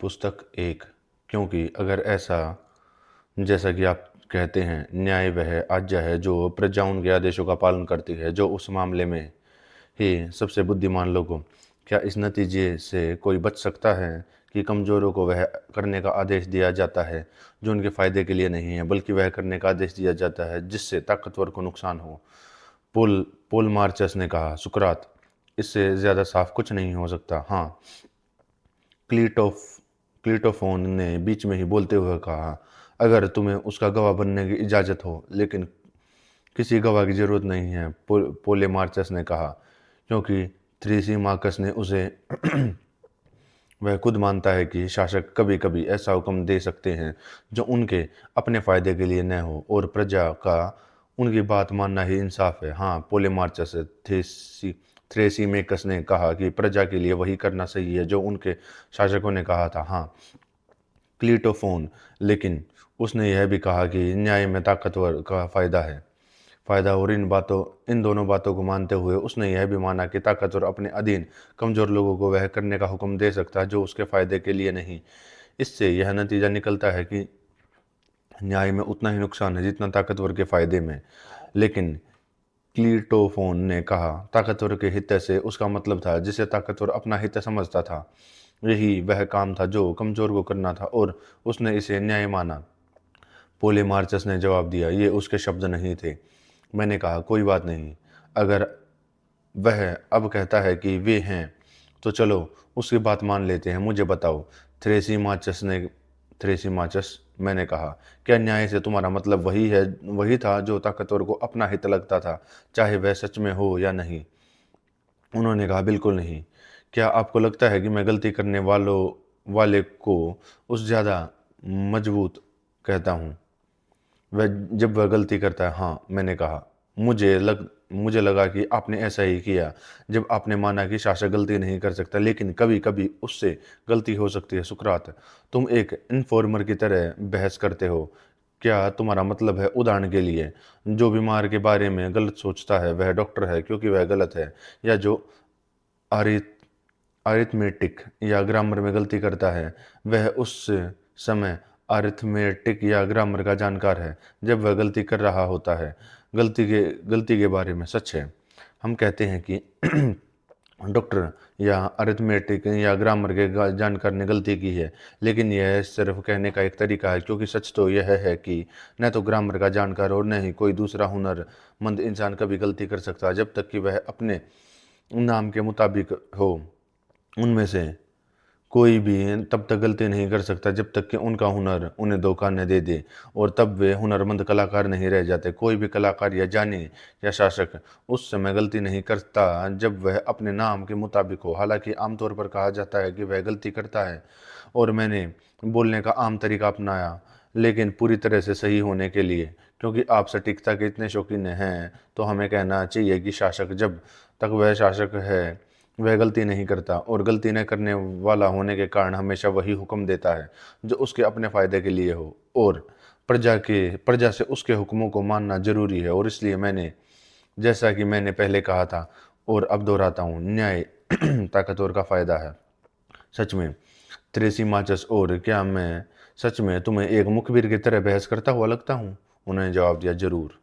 पुस्तक एक। क्योंकि अगर ऐसा जैसा कि आप कहते हैं, न्याय वह आज्ञा है जो प्रजाओं के आदेशों का पालन करती है, जो उस मामले में ही सबसे बुद्धिमान लोगों। क्या इस नतीजे से कोई बच सकता है कि कमजोरों को वह करने का आदेश दिया जाता है जो उनके फायदे के लिए नहीं है, बल्कि वह करने का आदेश दिया जाता है जिससे ताकतवर को नुकसान हो? पोल पोल मार्चस ने कहा। सुकरात, इससे ज्यादा साफ कुछ नहीं हो सकता। हाँ, क्लीटोफ क्लीटोफोन ने बीच में ही बोलते हुए कहा, अगर तुम्हें उसका गवाह बनने की इजाज़त हो, लेकिन किसी गवाह की जरूरत नहीं है। पोले मार्चस ने कहा, क्योंकि थ्रीसी मार्कस ने उसे वह खुद मानता है कि शासक कभी कभी ऐसा हुक्म दे सकते हैं जो उनके अपने फायदे के लिए न हो, और प्रजा का उनकी बात मानना ही इंसाफ है। हाँ, पोले मार्चस थ्रेसी मेकस ने कहा कि प्रजा के लिए वही करना सही है जो उनके शासकों ने कहा था। हाँ, क्लीटोफोन, लेकिन उसने यह भी कहा कि न्याय में ताकतवर का फायदा, और इन दोनों बातों को मानते हुए उसने यह भी माना कि ताकतवर अपने अधीन कमजोर लोगों को वह करने का हुक्म दे सकता है जो उसके फायदे के लिए नहीं। इससे यह नतीजा निकलता है कि न्याय में उतना ही नुकसान है जितना ताकतवर के फायदे में। लेकिन क्लीटोफोन ने कहा, ताकतवर के हित से उसका मतलब था जिसे ताकतवर अपना हित समझता था। यही वह काम था जो कमजोर को करना था, और उसने इसे न्याय माना। पोले मार्चस ने जवाब दिया, ये उसके शब्द नहीं थे। मैंने कहा, कोई बात नहीं, अगर वह अब कहता है कि वे हैं, तो चलो उसकी बात मान लेते हैं। मुझे बताओ, थ्रेसी माचस, मैंने कहा, क्या न्याय से तुम्हारा मतलब वही था जो ताकतवर को अपना हित लगता था, चाहे वह सच में हो या नहीं? उन्होंने कहा, बिल्कुल नहीं। क्या आपको लगता है कि मैं गलती करने वाले को उस ज़्यादा मजबूत कहता हूँ वह जब वह गलती करता है? हाँ, मैंने कहा, मुझे लगा कि आपने ऐसा ही किया जब आपने माना कि शासक गलती नहीं कर सकता, लेकिन कभी कभी उससे गलती हो सकती है। सुकरात, तुम एक इन्फॉर्मर की तरह बहस करते हो। क्या तुम्हारा मतलब है, उदाहरण के लिए, जो बीमार के बारे में गलत सोचता है वह डॉक्टर है क्योंकि वह गलत है, या जो अरिथमेटिक या ग्रामर में गलती करता है वह उस समय अरिथमेटिक या ग्रामर का जानकार है जब वह गलती कर रहा होता है? गलती के बारे में सच है, हम कहते हैं कि डॉक्टर या अरिथमेटिक या ग्रामर के जानकार ने गलती की है, लेकिन यह सिर्फ कहने का एक तरीका है, क्योंकि सच तो यह है कि न तो ग्रामर का जानकार और न ही कोई दूसरा हुनरमंद इंसान कभी गलती कर सकता जब तक कि वह अपने नाम के मुताबिक हो। उनमें से कोई भी तब तक गलती नहीं कर सकता जब तक कि उनका हुनर उन्हें धोखा न दे दे, और तब वे हुनरमंद कलाकार नहीं रह जाते। कोई भी कलाकार या जानी या शासक उस समय गलती नहीं करता जब वह अपने नाम के मुताबिक हो। हालांकि आमतौर पर कहा जाता है कि वह गलती करता है, और मैंने बोलने का आम तरीका अपनाया, लेकिन पूरी तरह से सही होने के लिए। क्योंकि आप सटीकता के इतने शौकीन हैं, तो हमें कहना चाहिए कि शासक जब तक वह शासक है वह गलती नहीं करता, और गलती न करने वाला होने के कारण हमेशा वही हुक्म देता है जो उसके अपने फायदे के लिए हो, और प्रजा से उसके हुक्मों को मानना जरूरी है। और इसलिए जैसा कि मैंने पहले कहा था और अब दोहराता हूँ, न्याय ताकतवर का फायदा है। सच में, थ्रेसी माचस, और क्या मैं सच में तुम्हें एक मुखबिर की तरह बहस करता हुआ लगता हूँ? उन्होंने जवाब दिया, जरूर।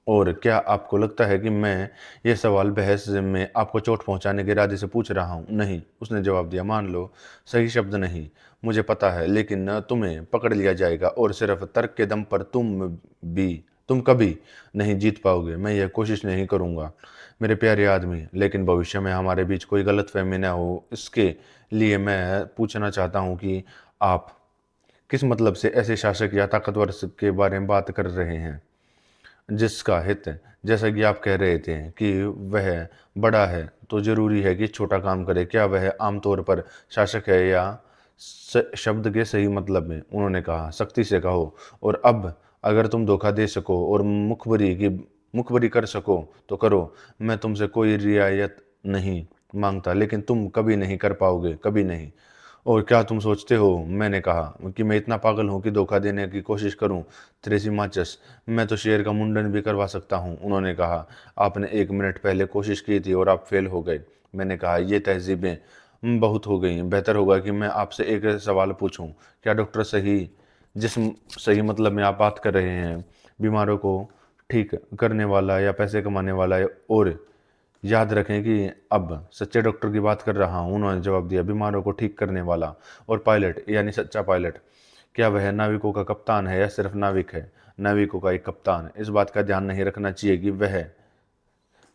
और क्या आपको लगता है कि मैं ये सवाल बहस में आपको चोट पहुंचाने के इरादे से पूछ रहा हूं? नहीं, उसने जवाब दिया, मान लो सही शब्द नहीं, मुझे पता है, लेकिन न तुम्हें पकड़ लिया जाएगा, और सिर्फ तर्क के दम पर तुम कभी नहीं जीत पाओगे। मैं यह कोशिश नहीं करूंगा, मेरे प्यारे आदमी, लेकिन भविष्य में हमारे बीच कोई गलतफहमी न हो, इसके लिए मैं पूछना चाहता हूँ कि आप किस मतलब से ऐसे शासक या ताकतवर के बारे में बात कर रहे हैं जिसका हित, जैसा कि आप कह रहे थे कि वह बड़ा है तो जरूरी है कि छोटा काम करे? क्या वह आमतौर पर शासक है, या शब्द के सही मतलब में? उन्होंने कहा, सख्ती से कहो, और अब अगर तुम धोखा दे सको और मुखबरी कर सको तो करो। मैं तुमसे कोई रियायत नहीं मांगता, लेकिन तुम कभी नहीं कर पाओगे, कभी नहीं। और क्या तुम सोचते हो, मैंने कहा, कि मैं इतना पागल हूं कि धोखा देने की कोशिश करूं? थ्रेसी माचस, मैं तो शेर का मुंडन भी करवा सकता हूं। उन्होंने कहा, आपने 1 मिनट पहले कोशिश की थी और आप फेल हो गए। मैंने कहा, ये तहजीबें बहुत हो गई। बेहतर होगा कि मैं आपसे एक सवाल पूछूं। क्या डॉक्टर जिस्म सही मतलब में आप बात कर रहे हैं, बीमारों को ठीक करने वाला या पैसे कमाने वाला और याद रखें कि अब सच्चे डॉक्टर की बात कर रहा हूं। उन्होंने जवाब दिया, बीमारों को ठीक करने वाला। और पायलट यानी सच्चा पायलट, क्या वह नाविकों का कप्तान है या सिर्फ नाविक है? नाविकों का एक कप्तान। इस बात का ध्यान नहीं रखना चाहिए कि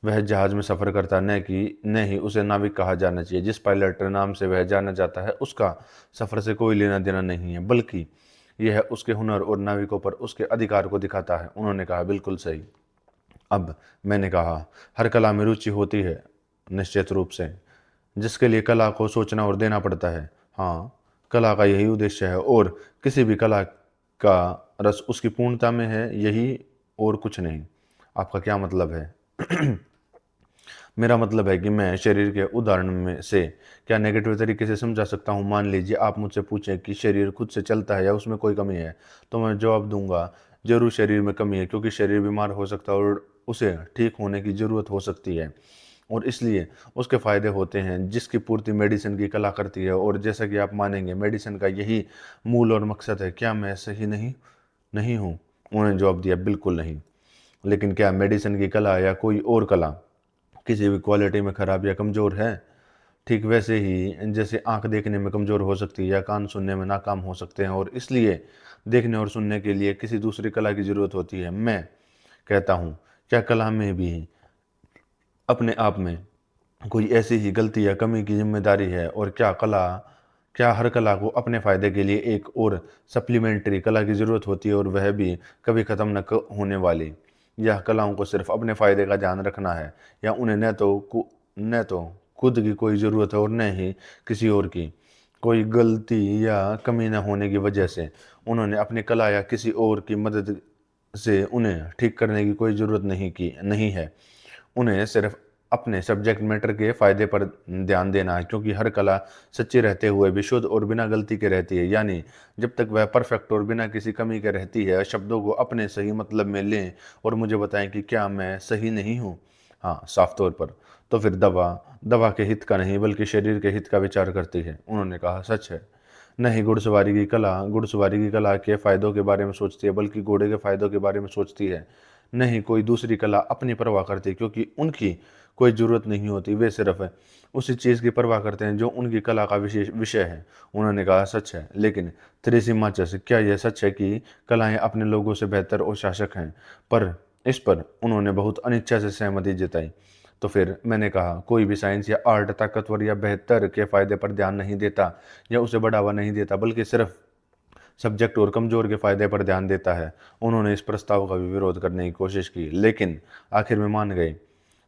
वह जहाज में सफर करता, न ही उसे नाविक कहा जाना चाहिए। जिस पायलट नाम से वह जाना जाता है उसका सफर से कोई लेना देना नहीं है, बल्कि यह उसके हुनर और नाविकों पर उसके अधिकार को दिखाता है। उन्होंने कहा, बिल्कुल सही। अब मैंने कहा, हर कला में रुचि होती है, निश्चित रूप से, जिसके लिए कला को सोचना और देना पड़ता है। हाँ, कला का यही उद्देश्य है, और किसी भी कला का रस उसकी पूर्णता में है, यही और कुछ नहीं। आपका क्या मतलब है? मेरा मतलब है कि मैं शरीर के उदाहरण में से क्या नेगेटिव तरीके से समझा सकता हूँ। मान लीजिए आप मुझसे पूछें कि शरीर खुद से चलता है या उसमें कोई कमी है, तो मैं जवाब दूंगा, जरूर शरीर में कमी है, क्योंकि शरीर बीमार हो सकता है और उसे ठीक होने की ज़रूरत हो सकती है, और इसलिए उसके फ़ायदे होते हैं, जिसकी पूर्ति मेडिसिन की कला करती है। और जैसा कि आप मानेंगे, मेडिसिन का यही मूल और मकसद है। क्या मैं सही नहीं हूँ? उन्होंने जवाब दिया, बिल्कुल नहीं। लेकिन क्या मेडिसिन की कला या कोई और कला किसी भी क्वालिटी में खराब या कमज़ोर है? ठीक वैसे ही जैसे आंख देखने में कमज़ोर हो सकती है या कान सुनने में नाकाम हो सकते हैं, और इसलिए देखने और सुनने के लिए किसी दूसरी कला की ज़रूरत होती है। मैं कहता हूँ, क्या कला में भी अपने आप में कोई ऐसी ही गलती या कमी की जिम्मेदारी है? और क्या हर कला को अपने फ़ायदे के लिए एक और सप्लीमेंट्री कला की ज़रूरत होती है, और वह भी कभी ख़त्म होने वाली? यह कलाओं को सिर्फ अपने फ़ायदे का ध्यान रखना है, या उन्हें न तो खुद की कोई ज़रूरत है और न ही किसी और की? कोई गलती या कमी न होने की वजह से उन्होंने अपनी कला या किसी और की मदद से उन्हें ठीक करने की कोई ज़रूरत नहीं है। उन्हें सिर्फ अपने सब्जेक्ट मैटर के फायदे पर ध्यान देना है, क्योंकि हर कला सच्ची रहते हुए भी शुद्ध और बिना गलती के रहती है। यानी जब तक वह परफेक्ट और बिना किसी कमी के रहती है। शब्दों को अपने सही मतलब में लें और मुझे बताएं कि क्या मैं सही नहीं हूँ? हाँ, साफ तौर पर। तो फिर दवा के हित का नहीं, बल्कि शरीर के हित का विचार करती है। उन्होंने कहा, सच है। नहीं, घुड़सवारी की कला के फायदों के बारे में सोचती है, बल्कि घोड़े के फायदों के बारे में सोचती है। नहीं कोई दूसरी कला अपनी परवाह करती, क्योंकि उनकी कोई ज़रूरत नहीं होती। वे सिर्फ उसी चीज़ की परवाह करते हैं जो उनकी कला का विशेष विषय है। उन्होंने कहा, सच है। लेकिन थ्रेसिमाचस, क्या यह सच है कि कलाएं अपने लोगों से बेहतर और शासक हैं? इस पर उन्होंने बहुत अनिच्छा से सहमति जताई। तो फिर मैंने कहा, कोई भी साइंस या आर्ट ताकतवर या बेहतर के फायदे पर ध्यान नहीं देता या उसे बढ़ावा नहीं देता, बल्कि सिर्फ सब्जेक्ट और कमजोर के फायदे पर ध्यान देता है। उन्होंने इस प्रस्ताव का भी विरोध करने की कोशिश की, लेकिन आखिर में मान गए।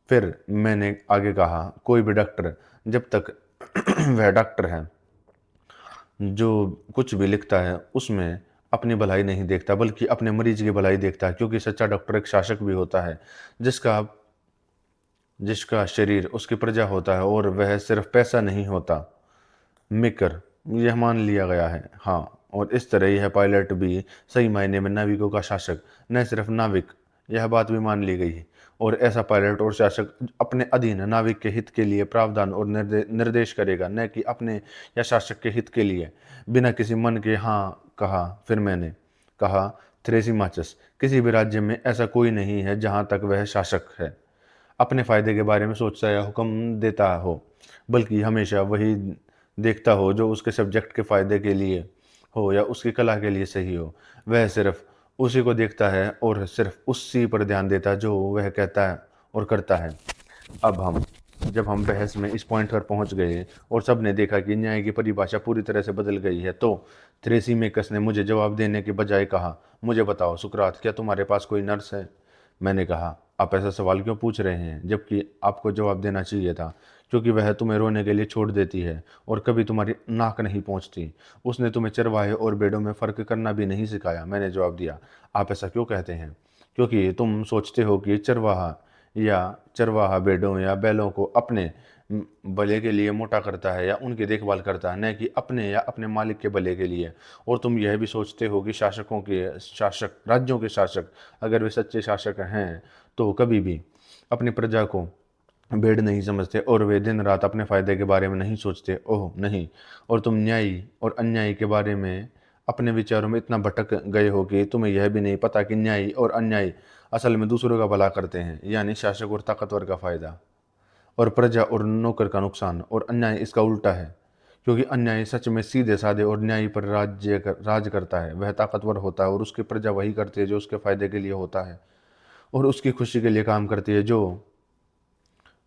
फिर मैंने आगे कहा, कोई भी डॉक्टर, जब तक वह डॉक्टर है, जो कुछ भी लिखता है उसमें अपनी भलाई नहीं देखता, बल्कि अपने मरीज की भलाई देखता है, क्योंकि सच्चा डॉक्टर एक शासक भी होता है, जिसका जिसका शरीर उसकी प्रजा होता है, और वह सिर्फ पैसा नहीं होता। मेकर, यह मान लिया गया है। हाँ, और इस तरह यह पायलट भी सही मायने में नाविकों का शासक, न सिर्फ नाविक, यह बात भी मान ली गई है। और ऐसा पायलट और शासक अपने अधीन नाविक के हित के लिए प्रावधान और निर्देश करेगा, न कि अपने या शासक के हित के लिए बिना किसी मन के। हाँ, कहा। फिर मैंने कहा, थ्रेसिमाचस, किसी भी राज्य में ऐसा कोई नहीं है जहाँ तक वह शासक है अपने फायदे के बारे में सोचता या हुक्म देता हो, बल्कि हमेशा वही देखता हो जो उसके सब्जेक्ट के फायदे के लिए हो या उसकी कला के लिए सही हो। वह सिर्फ उसी को देखता है और सिर्फ उसी पर ध्यान देता है जो वह कहता है और करता है। अब जब हम बहस में इस पॉइंट पर पहुंच गए और सब ने देखा कि न्याय की परिभाषा पूरी तरह से बदल गई है, तो थ्रेसिमेकस ने मुझे जवाब देने के बजाय कहा, मुझे बताओ सुकरात, क्या तुम्हारे पास कोई नर्स है? मैंने कहा, आप ऐसा सवाल क्यों पूछ रहे हैं, जबकि आपको जवाब देना चाहिए था? क्योंकि वह तुम्हें रोने के लिए छोड़ देती है और कभी तुम्हारी नाक नहीं पहुंचती। उसने तुम्हें चरवाहे और भेड़ों में फ़र्क करना भी नहीं सिखाया। मैंने जवाब दिया, आप ऐसा क्यों कहते हैं? क्योंकि तुम सोचते हो कि चरवाहा भेड़ों या बैलों को अपने भले के लिए मोटा करता है या उनकी देखभाल करता है, न कि अपने या अपने मालिक के भले के लिए। और तुम यह भी सोचते हो कि राज्यों के शासक, अगर वे सच्चे शासक हैं, तो कभी भी अपनी प्रजा को भेड़ नहीं समझते और वे दिन रात अपने फायदे के बारे में नहीं सोचते। ओह नहीं! और तुम न्यायी और अन्यायी के बारे में अपने विचारों में इतना भटक गए हो कि तुम्हें यह भी नहीं पता कि न्यायी और अन्यायी असल में दूसरों का भला करते हैं, यानी शासक और ताकतवर का फायदा और प्रजा और नौकर का नुकसान। और अन्याय इसका उल्टा है, क्योंकि अन्याय सच में सीधे साधे और न्यायी पर राज करता है। वह ताकतवर होता है और उसकी प्रजा वही करती है जो उसके फायदे के लिए होता है, और उसकी खुशी के लिए काम करती है जो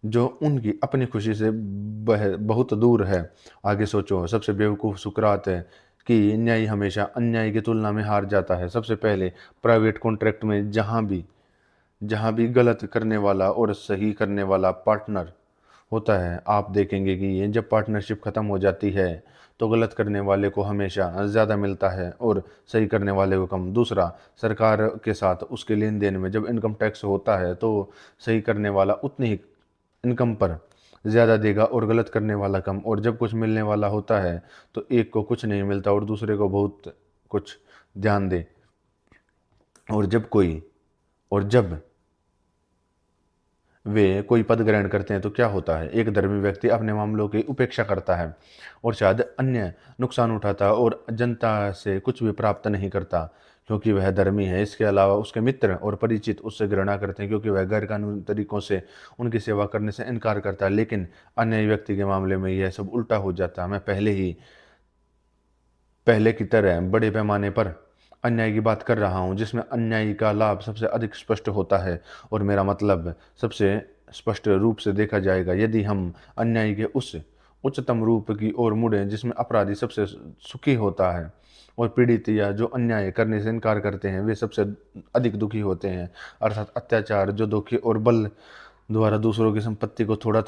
जो उनकी अपनी खुशी से बहुत दूर है। आगे सोचो, सबसे बेवकूफ़ सुकरात है कि न्याय हमेशा अन्याय की तुलना में हार जाता है। सबसे पहले प्राइवेट कॉन्ट्रैक्ट में जहाँ भी गलत करने वाला और सही करने वाला पार्टनर होता है, आप देखेंगे कि ये जब पार्टनरशिप ख़त्म हो जाती है तो गलत करने वाले को हमेशा ज़्यादा मिलता है और सही करने वाले को कम। दूसरा, सरकार के साथ उसके लेन देन में जब इनकम टैक्स होता है तो सही करने वाला उतनी ही इनकम पर ज़्यादा देगा और गलत करने वाला कम। और जब कुछ मिलने वाला होता है तो एक को कुछ नहीं मिलता और दूसरे को बहुत कुछ। ध्यान दे, और जब वे कोई पद ग्रहण करते हैं तो क्या होता है? एक धर्मी व्यक्ति अपने मामलों की उपेक्षा करता है और शायद अन्य नुकसान उठाता है और जनता से कुछ भी प्राप्त नहीं करता, क्योंकि वह धर्मी है। इसके अलावा उसके मित्र और परिचित उससे घृणा करते हैं, क्योंकि वह गैर कानूनी तरीकों से उनकी सेवा करने से इनकार करता है। लेकिन अन्य व्यक्ति के मामले में यह सब उल्टा हो जाता है। मैं पहले की तरह बड़े पैमाने पर अन्याय की बात कर रहा हूँ, जिसमें अन्याय का लाभ सबसे अधिक स्पष्ट होता है, और मेरा मतलब सबसे स्पष्ट रूप से देखा जाएगा। यदि हम अन्याय के उस उच्चतम रूप की ओर मुड़ें जिसमें अपराधी सबसे सुखी होता है और पीड़ित या जो अन्याय करने से इनकार करते हैं वे सबसे अधिक दुखी होते हैं, अर्थात अत्याचार जो दुखी और बल द्वारा दूसरों की संपत्ति को थोड़ा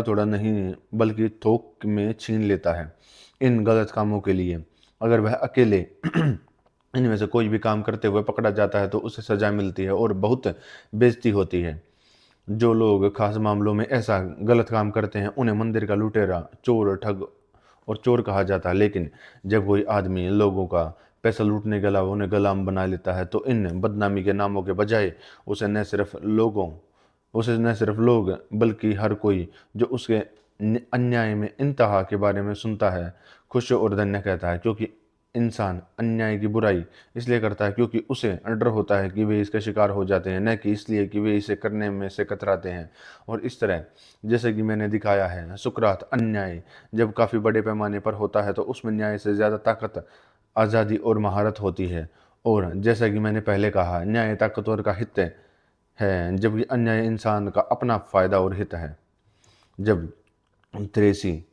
थोड़ा नहीं बल्कि थोक में छीन लेता है इन गलत कामों के लिए। अगर वह अकेले इनमें से कोई भी काम करते हुए पकड़ा जाता है तो उसे सजा मिलती है और बहुत बेइज्जती होती है। जो लोग खास मामलों में ऐसा गलत काम करते हैं उन्हें मंदिर का लुटेरा, चोर, ठग और चोर कहा जाता है। लेकिन जब कोई आदमी लोगों का पैसा लूटने के अलावा उन्हें गुलाम बना लेता है तो इन बदनामी के नामों के बजाय उसे न सिर्फ लोग बल्कि हर कोई जो उसके अन्याय में इंतहा के बारे में सुनता है खुश और धन्य कहता है। क्योंकि इंसान अन्याय की बुराई इसलिए करता है क्योंकि उसे डर होता है कि वे इसका शिकार हो जाते हैं, न कि इसलिए कि वे इसे करने में से कतराते हैं। और इस तरह, जैसे कि मैंने दिखाया है, सुकरात अन्याय जब काफ़ी बड़े पैमाने पर होता है तो उसमें न्याय से ज़्यादा ताकत, आज़ादी और महारत होती है। और जैसा कि मैंने पहले कहा, न्याय ताकतवर का हित है जबकि अन्याय इंसान का अपना फायदा और हित है। जब थ्रेसी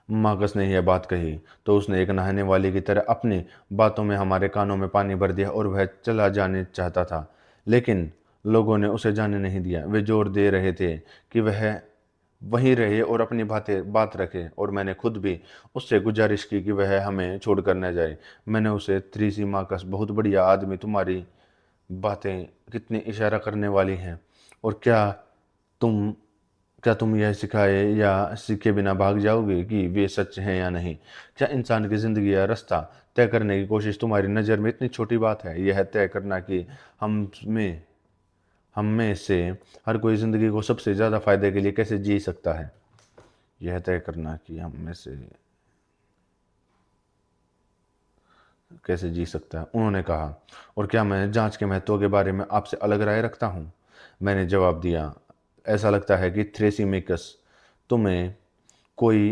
मार्कस ने यह बात कही तो उसने एक नहाने वाले की तरह अपनी बातों में हमारे कानों में पानी भर दिया और वह चला जाने चाहता था, लेकिन लोगों ने उसे जाने नहीं दिया। वे जोर दे रहे थे कि वह वहीं रहे और अपनी बात रखे, और मैंने खुद भी उससे गुजारिश की कि वह हमें छोड़कर न जाए। मैंने उसे, थ्रेसी मार्कस, बहुत बढ़िया आदमी, तुम्हारी बातें कितनी इशारा करने वाली हैं, और तुम क्या तुम यह सिखाए या सीखे बिना भाग जाओगे कि वे सच हैं या नहीं? क्या इंसान की ज़िंदगी या रास्ता तय करने की कोशिश तुम्हारी नज़र में इतनी छोटी बात है? यह तय करना कि हम में से हर कोई ज़िंदगी को सबसे ज़्यादा फायदे के लिए कैसे जी सकता है? यह तय करना कि हम में से कैसे जी सकता है, उन्होंने कहा। और क्या मैं जांच के महत्व के बारे में आपसे अलग राय रखता हूँ? मैंने जवाब दिया, ऐसा लगता है कि थ्रेसिमेकस, तुम्हें कोई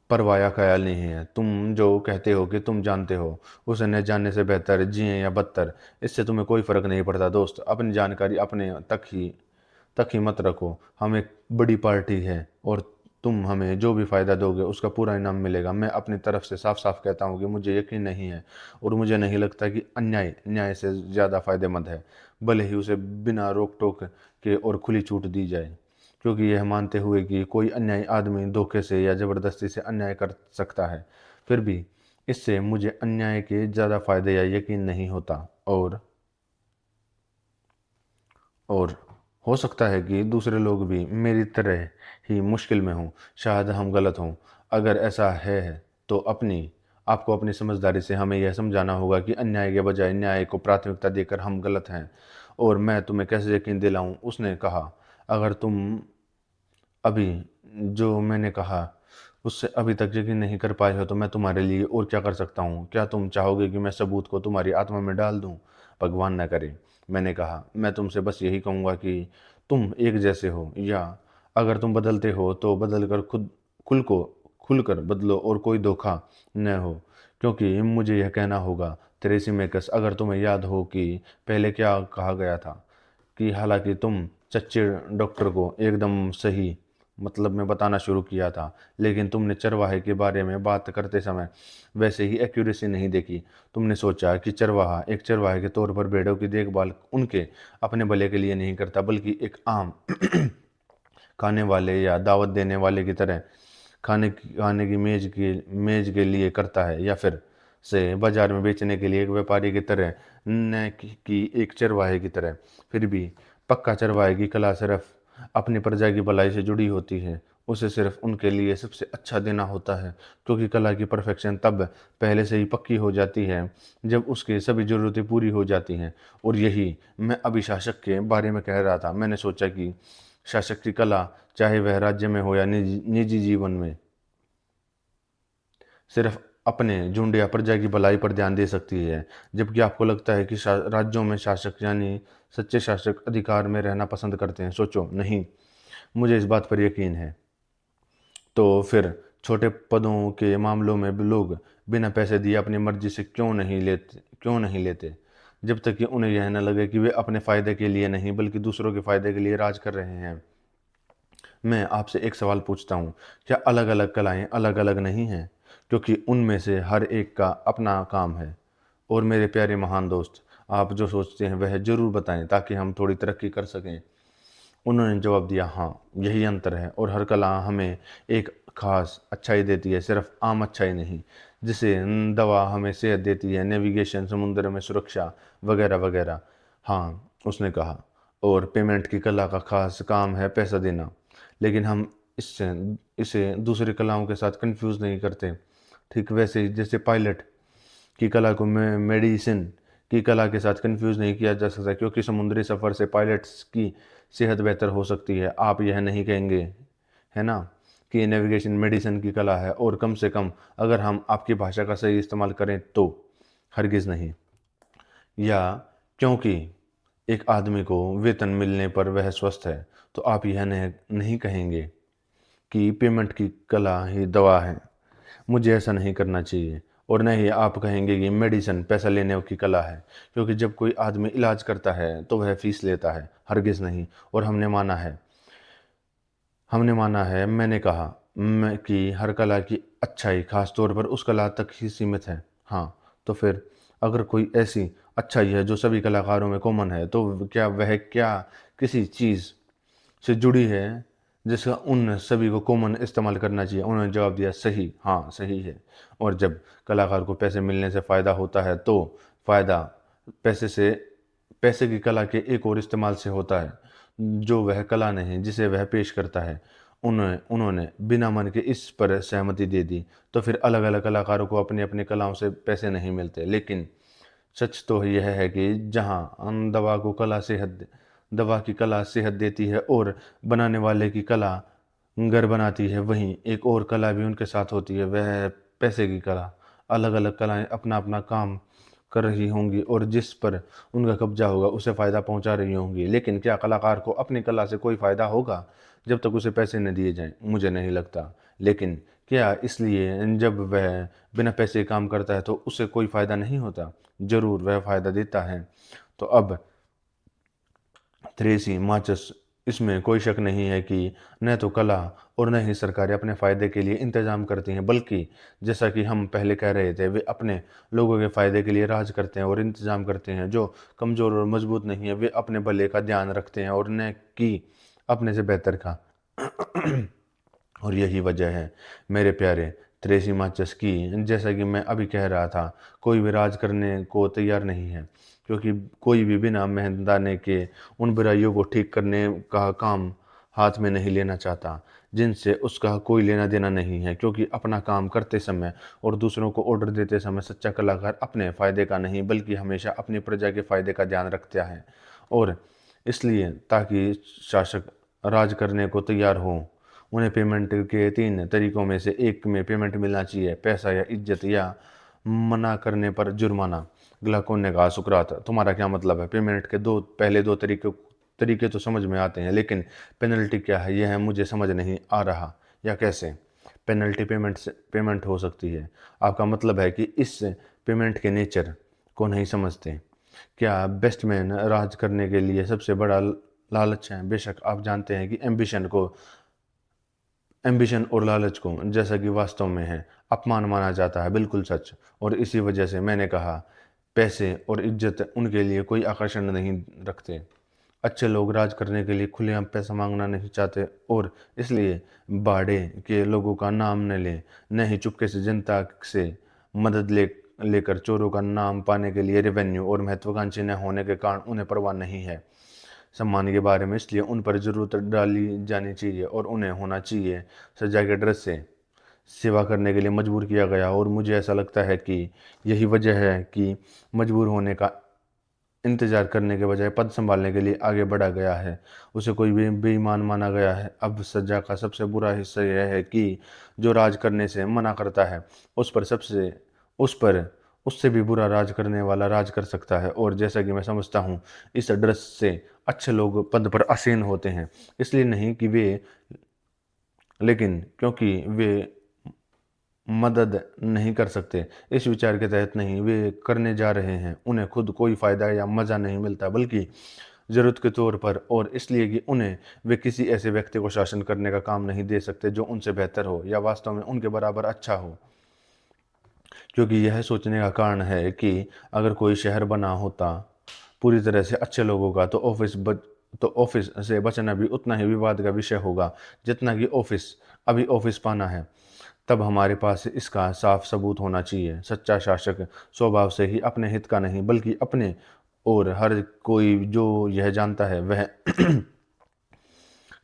परवाह या ख्याल नहीं है। तुम जो कहते हो कि तुम जानते हो, उसे न जानने से बेहतर जिए या बदतर, इससे तुम्हें कोई फर्क नहीं पड़ता। दोस्त, अपनी जानकारी अपने तक ही मत रखो। हम एक बड़ी पार्टी है और तुम हमें जो भी फ़ायदा दोगे उसका पूरा इनाम मिलेगा। मैं अपनी तरफ से साफ साफ कहता हूँ कि मुझे यकीन नहीं है और मुझे नहीं लगता कि अन्याय न्याय से ज़्यादा फ़ायदेमंद है, भले ही उसे बिना रोक टोक के और खुली छूट दी जाए। क्योंकि यह मानते हुए कि कोई अन्यायी आदमी धोखे से या ज़बरदस्ती से अन्याय कर सकता है, फिर भी इससे मुझे अन्याय के ज़्यादा फ़ायदे या यकीन नहीं होता। और हो सकता है कि दूसरे लोग भी मेरी तरह ही मुश्किल में हों। शायद हम गलत हों। अगर ऐसा है तो आपको अपनी समझदारी से हमें यह समझाना होगा कि अन्याय के बजाय न्याय को प्राथमिकता देकर हम गलत हैं। और मैं तुम्हें कैसे यकीन दिलाऊं? उसने कहा, अगर तुम अभी जो मैंने कहा उससे अभी तक यकीन नहीं कर पाए हो तो मैं तुम्हारे लिए और क्या कर सकता हूँ? क्या तुम चाहोगे कि मैं सबूत को तुम्हारी आत्मा में डाल दूँ? भगवान न करे। मैंने कहा, मैं तुमसे बस यही कहूँगा कि तुम एक जैसे हो, या अगर तुम बदलते हो तो बदल कर खुल को खुलकर बदलो और कोई धोखा न हो। क्योंकि मुझे यह कहना होगा, थ्रेसिमेकस, अगर तुम्हें याद हो कि पहले क्या कहा गया था, कि हालांकि तुम चच्चे डॉक्टर को एकदम सही मतलब में बताना शुरू किया था, लेकिन तुमने चरवाहे के बारे में बात करते समय वैसे ही एक्यूरेसी नहीं देखी। तुमने सोचा कि चरवाहा एक चरवाहे के तौर पर भेड़ों की देखभाल उनके अपने भले के लिए नहीं करता, बल्कि एक आम खाने वाले या दावत देने वाले की तरह खाने की मेज के लिए करता है, या फिर से बाजार में बेचने के लिए एक व्यापारी की तरह, न कि एक चरवाहे की तरह। फिर भी पक्का चरवाहे की कला सिर्फ अपनी प्रजा की भलाई से जुड़ी होती है। उसे सिर्फ उनके लिए सबसे अच्छा देना होता है, क्योंकि कला की परफेक्शन तब पहले से ही पक्की हो जाती है जब उसकी सभी ज़रूरतें पूरी हो जाती हैं। और यही मैं अभी शासक के बारे में कह रहा था। मैंने सोचा कि शासक की कला, चाहे वह राज्य में हो या निजी जीवन में, सिर्फ अपने झुंड या प्रजा की भलाई पर ध्यान दे सकती है। जबकि आपको लगता है कि राज्यों में शासक यानी सच्चे शासक अधिकार में रहना पसंद करते हैं। सोचो, नहीं, मुझे इस बात पर यकीन है। तो फिर छोटे पदों के मामलों में भी लोग बिना पैसे दिए अपनी मर्जी से क्यों नहीं लेते, जब तक कि उन्हें यह न लगे कि वे अपने फायदे के लिए नहीं बल्कि दूसरों के फायदे के लिए राज कर रहे हैं। मैं आपसे एक सवाल पूछता हूँ, क्या अलग अलग कलाएं अलग अलग नहीं हैं? क्योंकि उनमें से हर एक का अपना काम है। और मेरे प्यारे महान दोस्त, आप जो सोचते हैं वह ज़रूर बताएं, ताकि हम थोड़ी तरक्की कर सकें। उन्होंने जवाब दिया, हाँ, यही अंतर है, और हर कला हमें एक खास अच्छाई देती है, सिर्फ आम अच्छाई नहीं। जिसे दवा हमें सेहत देती है, नेविगेशन समुद्र में सुरक्षा, वगैरह वगैरह। हाँ, उसने कहा, और पेमेंट की कला का खास काम है पैसा देना। लेकिन हम इससे इसे दूसरी कलाओं के साथ कंफ्यूज नहीं करते। ठीक वैसे ही जैसे पायलट की कला को मेडिसिन की कला के साथ कंफ्यूज नहीं किया जा सकता, क्योंकि समुद्री सफ़र से पायलट्स की सेहत बेहतर हो सकती है। आप यह नहीं कहेंगे, है ना, कि नेविगेशन मेडिसिन की कला है, और कम से कम अगर हम आपकी भाषा का सही इस्तेमाल करें तो। हरगिज़ नहीं। या क्योंकि एक आदमी को वेतन मिलने पर वह स्वस्थ है, तो आप यह नहीं कहेंगे कि पेमेंट की कला ही दवा है। मुझे ऐसा नहीं करना चाहिए। और न ही आप कहेंगे कि मेडिसिन पैसा लेने की कला है, क्योंकि जब कोई आदमी इलाज करता है तो वह फीस लेता है। हरगिज़ नहीं। और हमने माना है, मैंने कहा मैं कि हर कला की अच्छाई खास तौर पर उस कला तक ही सीमित है। हाँ, तो फिर अगर कोई ऐसी अच्छाई है जो सभी कलाकारों में कॉमन है, तो क्या किसी चीज़ से जुड़ी है जिसका उन सभी को कॉमन इस्तेमाल करना चाहिए? उन्होंने जवाब दिया, सही, हाँ, सही है। और जब कलाकार को पैसे मिलने से फ़ायदा होता है तो फ़ायदा पैसे से पैसे की कला के एक और इस्तेमाल से होता है, जो वह कला नहीं जिसे वह पेश करता है। उन्होंने बिना मन के इस पर सहमति दे दी। तो फिर अलग अलग कलाकारों को अपनी अपनी कलाओं से पैसे नहीं मिलते। लेकिन सच तो यह है कि जहाँ दवा की कला सेहत देती है और बनाने वाले की कला घर बनाती है, वहीं एक और कला भी उनके साथ होती है, वह है पैसे की कला। अलग अलग कलाएं अपना अपना काम कर रही होंगी, और जिस पर उनका कब्जा होगा उसे फ़ायदा पहुंचा रही होंगी। लेकिन क्या कलाकार को अपनी कला से कोई फ़ायदा होगा जब तक उसे पैसे न दिए जाएं? मुझे नहीं लगता। लेकिन क्या इसलिए जब वह बिना पैसे काम करता है तो उसे कोई फ़ायदा नहीं होता? ज़रूर वह फ़ायदा देता है। तो अब थ्रेसी माचस, इसमें कोई शक नहीं है कि न तो कला और न ही सरकारें अपने फ़ायदे के लिए इंतज़ाम करती हैं, बल्कि जैसा कि हम पहले कह रहे थे, वे अपने लोगों के फ़ायदे के लिए राज करते हैं और इंतज़ाम करते हैं। जो कमज़ोर और मजबूत नहीं है, वे अपने भले का ध्यान रखते हैं, और न कि अपने से बेहतर का। और यही वजह है, मेरे प्यारे थ्रेसिमाचस, की जैसा कि मैं अभी कह रहा था, कोई भी राज करने को तैयार नहीं है, क्योंकि कोई भी बिना मेहनताने के उन बुराइयों को ठीक करने का काम हाथ में नहीं लेना चाहता, जिनसे उसका कोई लेना देना नहीं है। क्योंकि अपना काम करते समय और दूसरों को ऑर्डर देते समय सच्चा कलाकार अपने फ़ायदे का नहीं बल्कि हमेशा अपनी प्रजा के फ़ायदे का ध्यान रखता है। और इसलिए ताकि शासक राज करने को तैयार हों, उन्हें पेमेंट के 3 तरीकों में से एक में पेमेंट मिलना चाहिए, पैसा या इज्जत या मना करने पर जुर्माना। ग्लाकोन ने कहा, सुकरात, तुम्हारा क्या मतलब है? पेमेंट के पहले दो तरीके तो समझ में आते हैं, लेकिन पेनल्टी क्या है यह मुझे समझ नहीं आ रहा। या कैसे? पेनल्टी पेमेंट हो सकती है। आपका मतलब है कि इस पेमेंट के नेचर को नहीं समझते? क्या बेस्टमैन राज करने के लिए सबसे बड़ा लालच है? बेशक आप जानते हैं कि एम्बिशन और लालच को, जैसा कि वास्तव में है, अपमान माना जाता है। बिल्कुल सच। और इसी वजह से मैंने कहा, पैसे और इज्जत उनके लिए कोई आकर्षण नहीं रखते। अच्छे लोग राज करने के लिए खुलेआम पैसा मांगना नहीं चाहते और इसलिए बाड़े के लोगों का नाम न लें, न ही चुपके से जनता से मदद लेकर चोरों का नाम पाने के लिए रेवेन्यू और महत्वाकांक्षी न होने के कारण उन्हें परवाह नहीं है सम्मान के बारे में। इसलिए उन पर जरूरत डाली जानी चाहिए और उन्हें होना चाहिए सजा के डर से सेवा करने के लिए मजबूर किया गया। और मुझे ऐसा लगता है कि यही वजह है कि मजबूर होने का इंतजार करने के बजाय पद संभालने के लिए आगे बढ़ा गया है। उसे कोई भी बेईमान माना गया है। अब सजा का सबसे बुरा हिस्सा यह है कि जो राज करने से मना करता है उस पर उससे भी बुरा राज करने वाला राज कर सकता है। और जैसा कि मैं समझता हूँ, इस डर से अच्छे लोग पद पर आसीन होते हैं, इसलिए नहीं कि वे, लेकिन क्योंकि वे मदद नहीं कर सकते। इस विचार के तहत नहीं वे करने जा रहे हैं, उन्हें खुद कोई फ़ायदा या मज़ा नहीं मिलता, बल्कि ज़रूरत के तौर पर, और इसलिए कि उन्हें वे किसी ऐसे व्यक्ति को शासन करने का काम नहीं दे सकते जो उनसे बेहतर हो या वास्तव में उनके बराबर अच्छा हो। क्योंकि यह सोचने का कारण है कि अगर कोई शहर बना होता पूरी तरह से अच्छे लोगों का, तो ऑफिस से बचना भी उतना ही विवाद का विषय होगा जितना कि ऑफिस पाना है। तब हमारे पास इसका साफ सबूत होना चाहिए। सच्चा शासक स्वभाव से ही अपने हित का नहीं, बल्कि अपने और हर कोई जो यह जानता है वह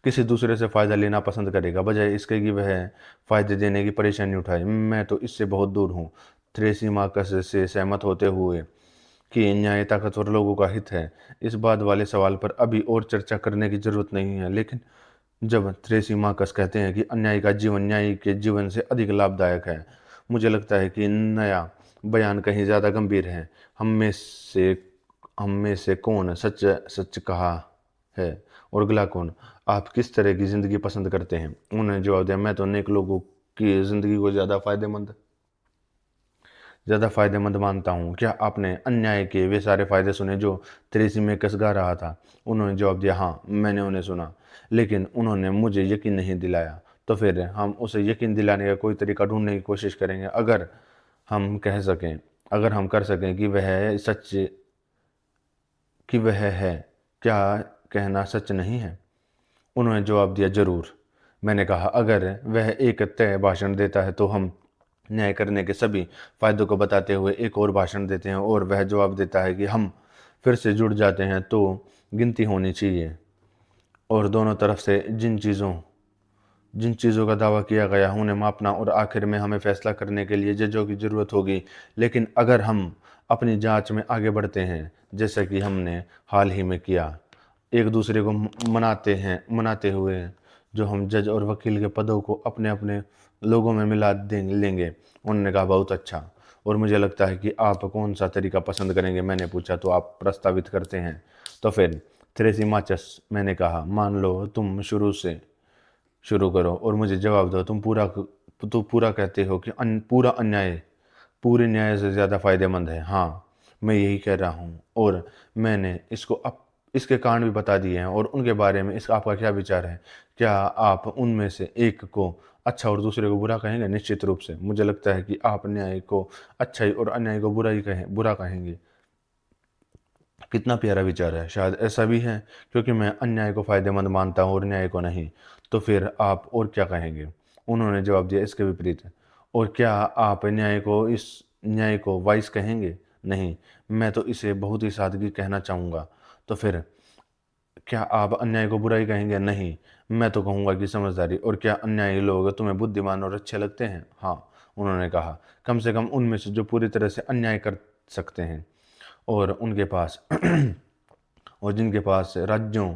किसी दूसरे से फ़ायदा लेना पसंद करेगा, बजाय इसके कि वह फ़ायदे देने की परेशानी उठाए। मैं तो इससे बहुत दूर हूँ। थ्रेसी मार्कस से सहमत होते हुए कि न्याय ताकतवर लोगों का हित है, इस बात वाले सवाल पर अभी और चर्चा करने की जरूरत नहीं है। लेकिन जब थ्रेसी मार्कस कहते हैं कि अन्याय का जीवन न्याय के जीवन से अधिक लाभदायक है, मुझे लगता है कि नया बयान कहीं ज़्यादा गंभीर है। हम में से कौन सच सच कहा है? और अगला कौन? आप किस तरह की ज़िंदगी पसंद करते हैं? उन्होंने जवाब दिया, मैं तो नेक लोगों की ज़िंदगी को ज़्यादा फायदेमंद मानता हूँ। क्या आपने अन्याय के वे सारे फायदे सुने जो थ्रेसी में कस गा रहा था? उन्होंने जवाब दिया, हाँ, मैंने उन्हें सुना, लेकिन उन्होंने मुझे यकीन नहीं दिलाया। तो फिर हम उसे यकीन दिलाने का कोई तरीका ढूंढने की कोशिश करेंगे। अगर हम कर सकें कि वह है, क्या कहना सच नहीं है? उन्होंने जवाब दिया, जरूर। मैंने कहा, अगर वह एक तय भाषण देता है तो हम न्याय करने के सभी फायदों को बताते हुए एक और भाषण देते हैं और वह जवाब देता है कि हम फिर से जुड़ जाते हैं, तो गिनती होनी चाहिए और दोनों तरफ से जिन चीज़ों का दावा किया गया उन्हें मापना, और आखिर में हमें फैसला करने के लिए जजों की ज़रूरत होगी। लेकिन अगर हम अपनी जांच में आगे बढ़ते हैं, जैसा कि हमने हाल ही में किया, एक दूसरे को मनाते हुए, जो हम जज और वकील के पदों को अपने अपने लोगों में मिला लेंगे। उन्होंने कहा, बहुत अच्छा। और मुझे लगता है कि आप कौन सा तरीका पसंद करेंगे? मैंने पूछा। तो आप प्रस्तावित करते हैं? तो फिर थ्रेसी माचस, मैंने कहा, मान लो तुम शुरू करो और मुझे जवाब दो। तुम पूरा कहते हो कि पूरा अन्याय पूरे न्याय से ज़्यादा फायदेमंद है। हाँ, मैं यही कह रहा हूँ, और मैंने इसके कारण भी बता दिए हैं। और उनके बारे में इसका आपका क्या विचार है? क्या आप उनमें से एक को अच्छा और दूसरे को बुरा कहेंगे? निश्चित रूप से। मुझे लगता है कि आप न्याय को अच्छाई और अन्याय को बुरा कहेंगे। कितना प्यारा विचार है। शायद ऐसा भी है, क्योंकि मैं अन्याय को फायदेमंद मानता हूँ और न्याय को नहीं। तो फिर आप और क्या कहेंगे? उन्होंने जवाब दिया, इसके विपरीत। और क्या आप न्याय को वाइस कहेंगे? नहीं, मैं तो इसे बहुत ही सादगी कहना चाहूँगा। तो फिर क्या आप अन्याय को बुराई कहेंगे? नहीं, मैं तो कहूँगा कि समझदारी। और क्या अन्यायी लोग तुम्हें बुद्धिमान और अच्छे लगते हैं? हाँ, उन्होंने कहा, कम से कम उनमें से जो पूरी तरह से अन्याय कर सकते हैं और उनके पास और जिनके पास राज्यों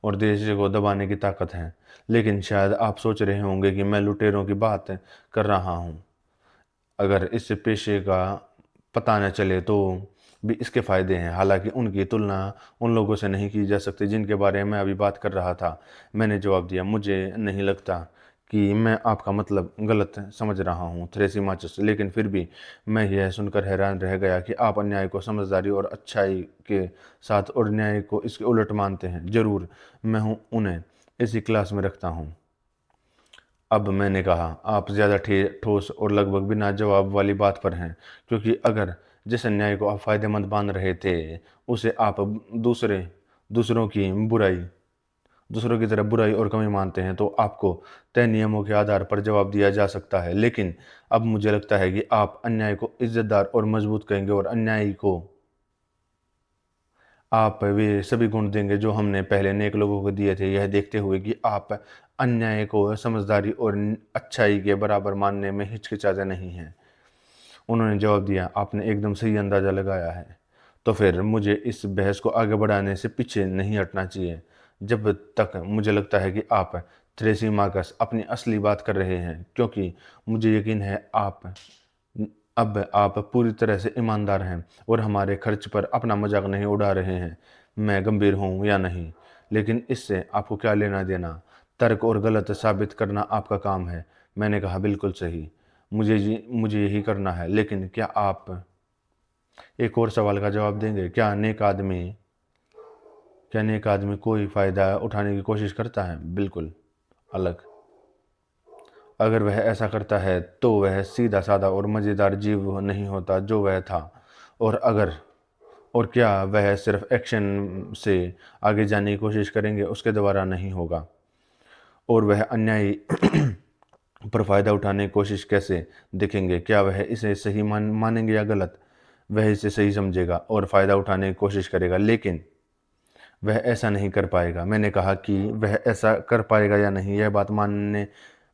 और देश को दबाने की ताकत है। लेकिन शायद आप सोच रहे होंगे कि मैं लुटेरों की बात कर रहा हूँ। अगर इस पेशे का पता न चले तो भी इसके फ़ायदे हैं। हालाँकि उनकी तुलना उन लोगों से नहीं की जा सकती जिनके बारे में अभी बात कर रहा था। मैंने जवाब दिया, मुझे नहीं लगता कि मैं आपका मतलब गलत समझ रहा हूँ थ्रेसिमाचस, लेकिन फिर भी मैं यह सुनकर हैरान रह गया कि आप अन्याय को समझदारी और अच्छाई के साथ और न्याय को इसके उलट मानते हैं। ज़रूर, मैं उन्हें इसी क्लास में रखता हूँ। अब मैंने कहा, आप ज़्यादा ठोस और लगभग बिना जवाब वाली बात पर हैं, क्योंकि अगर जिस अन्याय को आप फ़ायदेमंद मान रहे थे, उसे आप दूसरे दूसरों की बुराई दूसरों की तरफ बुराई और कमी मानते हैं, तो आपको तय नियमों के आधार पर जवाब दिया जा सकता है। लेकिन अब मुझे लगता है कि आप अन्याय को इज़्ज़तदार और मज़बूत कहेंगे और अन्यायी को आप वे सभी गुण देंगे जो हमने पहले नेक लोगों को दिए थे, यह देखते हुए कि आप अन्याय को समझदारी और अच्छाई के बराबर मानने में हिचकिचाते नहीं हैं। उन्होंने जवाब दिया, आपने एकदम सही अंदाज़ा लगाया है। तो फिर मुझे इस बहस को आगे बढ़ाने से पीछे नहीं हटना चाहिए जब तक मुझे लगता है कि आप थ्रेसिमाकस अपनी असली बात कर रहे हैं, क्योंकि मुझे यकीन है अब आप पूरी तरह से ईमानदार हैं और हमारे खर्च पर अपना मजाक नहीं उड़ा रहे हैं। मैं गंभीर हूँ या नहीं, लेकिन इससे आपको क्या लेना देना? तर्क और गलत साबित करना आपका काम है। मैंने कहा, बिल्कुल सही, मुझे यही करना है। लेकिन क्या आप एक और सवाल का जवाब देंगे? क्या नेक आदमी कोई फ़ायदा उठाने की कोशिश करता है? बिल्कुल अलग। अगर वह ऐसा करता है तो वह सीधा साधा और मज़ेदार जीव नहीं होता जो वह था। और अगर और क्या वह सिर्फ एक्शन से आगे जाने की कोशिश करेंगे, उसके द्वारा नहीं होगा। और वह अन्यायी पर फ़ायदा उठाने की कोशिश कैसे दिखेंगे? क्या वह इसे सही मानेंगे या गलत? वह इसे सही समझेगा और फ़ायदा उठाने की कोशिश करेगा, लेकिन वह ऐसा नहीं कर पाएगा। मैंने कहा कि वह ऐसा कर पाएगा या नहीं, यह बात मायने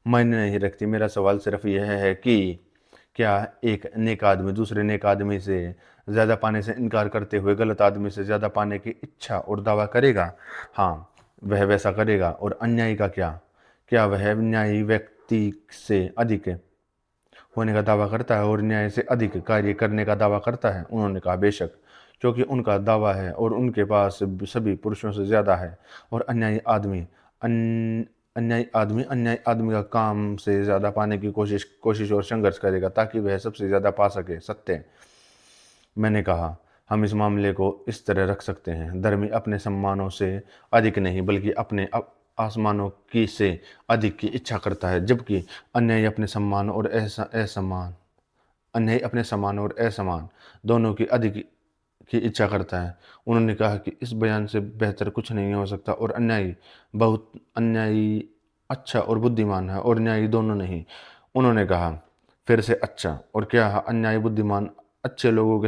नहीं रखती। मेरा सवाल सिर्फ यह है कि क्या एक नेक आदमी दूसरे नेक आदमी से ज़्यादा पाने से इनकार करते हुए गलत आदमी से ज़्यादा पाने की इच्छा और दावा करेगा? हाँ, वह वैसा करेगा। और अन्यायी का क्या? क्या वह न्यायी व्यक्ति से अधिक होने का दावा करता है और न्याय से अधिक कार्य करने का दावा करता है? उन्होंने कहा, बेशक, क्योंकि उनका दावा है और उनके पास सभी पुरुषों से ज़्यादा है। और अन्यायी आदमी का काम से ज़्यादा पाने की कोशिश और संघर्ष करेगा ताकि वह सबसे ज़्यादा पा सके। सत्य। मैंने कहा, हम इस मामले को इस तरह रख सकते हैं, धर्मी अपने सम्मानों से अधिक नहीं बल्कि अपने आसमानों की से अधिक की इच्छा करता है, जबकि अन्यायी अपने सम्मान और असमान दोनों की अधिक की इच्छा करता है। उन्होंने कहा कि इस बयान से बेहतर कुछ नहीं हो सकता। और अन्यायी अच्छा और बुद्धिमान है और न्यायी दोनों नहीं। उन्होंने कहा, फिर से अच्छा, और क्या अन्यायी बुद्धिमान अच्छे लोगों के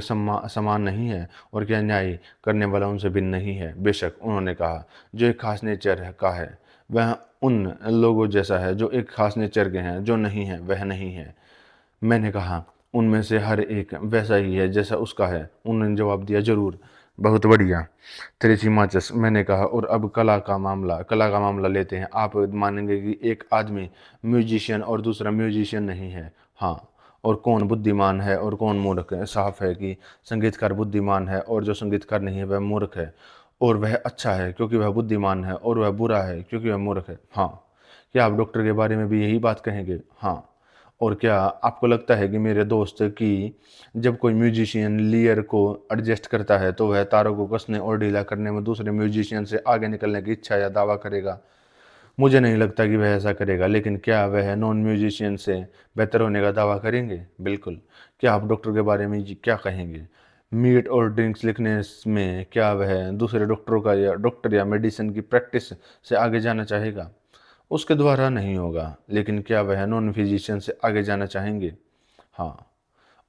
समान नहीं है? और क्या न्याय करने वाला उनसे भिन्न नहीं है? बेशक, उन्होंने कहा, जो एक खास नेचर का है वह उन लोगों जैसा है जो एक खास नेचर के हैं, जो नहीं है वह नहीं है। मैंने कहा, उनमें से हर एक वैसा ही है जैसा उसका है। उन्होंने जवाब दिया, जरूर, बहुत बढ़िया थ्रेसिमाचस। मैंने कहा, और अब कला का मामला लेते हैं। आप मानेंगे कि एक आदमी म्यूजिशियन और दूसरा म्यूजिशियन नहीं है? हाँ। और कौन बुद्धिमान है और कौन मूर्ख है? साफ है कि संगीतकार बुद्धिमान है और जो संगीतकार नहीं है वह मूर्ख है। और वह अच्छा है क्योंकि वह बुद्धिमान है और वह बुरा है क्योंकि वह मूर्ख है। हाँ। क्या आप डॉक्टर के बारे में भी यही बात कहेंगे? हाँ। और क्या आपको लगता है कि मेरे दोस्त कि जब कोई म्यूजिशियन लीयर को एडजस्ट करता है तो वह तारों को कसने और ढीला करने में दूसरे म्यूजिशियन से आगे निकलने की इच्छा या दावा करेगा? मुझे नहीं लगता कि वह ऐसा करेगा। लेकिन क्या वह नॉन म्यूजिशियन से बेहतर होने का दावा करेंगे? बिल्कुल। क्या आप डॉक्टर के बारे में क्या कहेंगे? मीट और ड्रिंक्स लिखने में क्या वह दूसरे डॉक्टर या मेडिसिन की प्रैक्टिस से आगे जाना चाहेगा? उसके द्वारा नहीं होगा। लेकिन क्या वह नॉन फिजिशियन से आगे जाना चाहेंगे? हाँ।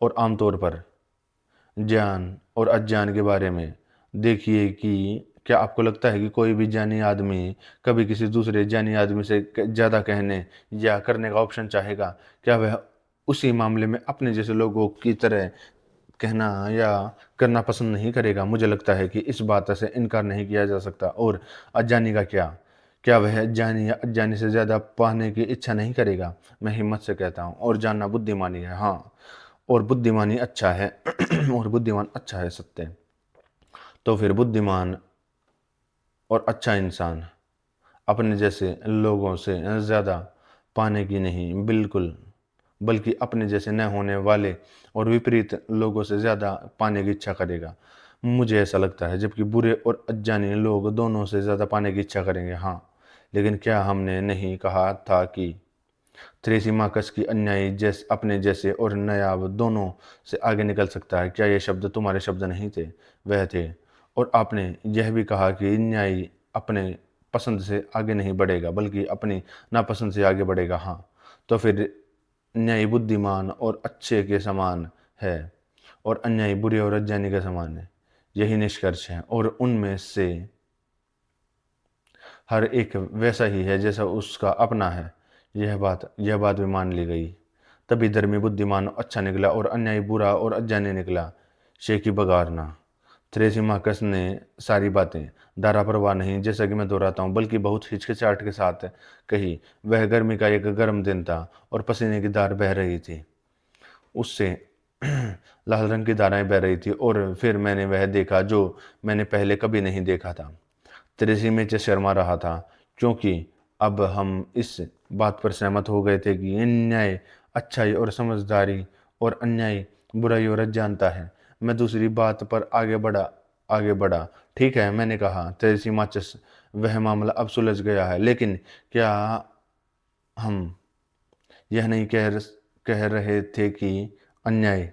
और आमतौर पर ज्ञान और अज्ञान के बारे में देखिए कि क्या आपको लगता है कि कोई भी ज्ञानी आदमी कभी किसी दूसरे ज्ञानी आदमी से ज़्यादा कहने या करने का ऑप्शन चाहेगा? क्या वह उसी मामले में अपने जैसे लोगों की तरह कहना या करना पसंद नहीं करेगा। मुझे लगता है कि इस बात से इनकार नहीं किया जा सकता। और अज्ञानी का क्या? क्या वह ज्ञानी या अज्ञानी से ज़्यादा पाने की इच्छा नहीं करेगा? मैं हिम्मत से कहता हूँ, और जानना बुद्धिमानी है। हाँ, और बुद्धिमानी अच्छा है और बुद्धिमान अच्छा है, सत्य। तो फिर बुद्धिमान और अच्छा इंसान अपने जैसे लोगों से ज़्यादा पाने की नहीं, बिल्कुल, बल्कि अपने जैसे न होने वाले और विपरीत लोगों से ज़्यादा पाने की इच्छा करेगा। मुझे ऐसा लगता है, जबकि बुरे और अनजाने लोग दोनों से ज़्यादा पाने की इच्छा करेंगे। हाँ, लेकिन क्या हमने नहीं कहा था कि थ्रेसिमाकस की अन्यायी अपने जैसे और नायाब दोनों से आगे निकल सकता है? क्या ये शब्द तुम्हारे शब्द नहीं थे, वह थे। और आपने यह भी कहा कि न्यायी अपने पसंद से आगे नहीं बढ़ेगा, बल्कि अपनी नापसंद से आगे बढ़ेगा। हाँ, तो फिर न्यायी बुद्धिमान और अच्छे के समान है, और अन्यायी बुरे और अज्ञानी के समान है। यही निष्कर्ष है, और उनमें से हर एक वैसा ही है जैसा उसका अपना है। यह बात भी मान ली गई। तभी धर्मी बुद्धिमान अच्छा निकला और अन्यायी बुरा और अज्ञानी निकला। शेखी बगारना। थ्रेसिमाकस ने सारी बातें धारा प्रवाह नहीं, जैसा कि मैं दोहराता हूँ, बल्कि बहुत हिचकिचाहट के साथ कही। वह गर्मी का एक गर्म दिन था और पसीने की धार बह रही थी। उससे लाल रंग की धाराएं बह रही थी, और फिर मैंने वह देखा जो मैंने पहले कभी नहीं देखा था। त्रेसी में से शर्मा रहा था, क्योंकि अब हम इस बात पर सहमत हो गए थे कि न्याय अच्छाई और समझदारी, और अन्याय बुराई और अज्ञानता है। मैं दूसरी बात पर आगे बढ़ा। ठीक है, मैंने कहा, त्रेसी माचस, वह मामला अब सुलझ गया है। लेकिन क्या हम यह नहीं कह रहे थे कि अन्याय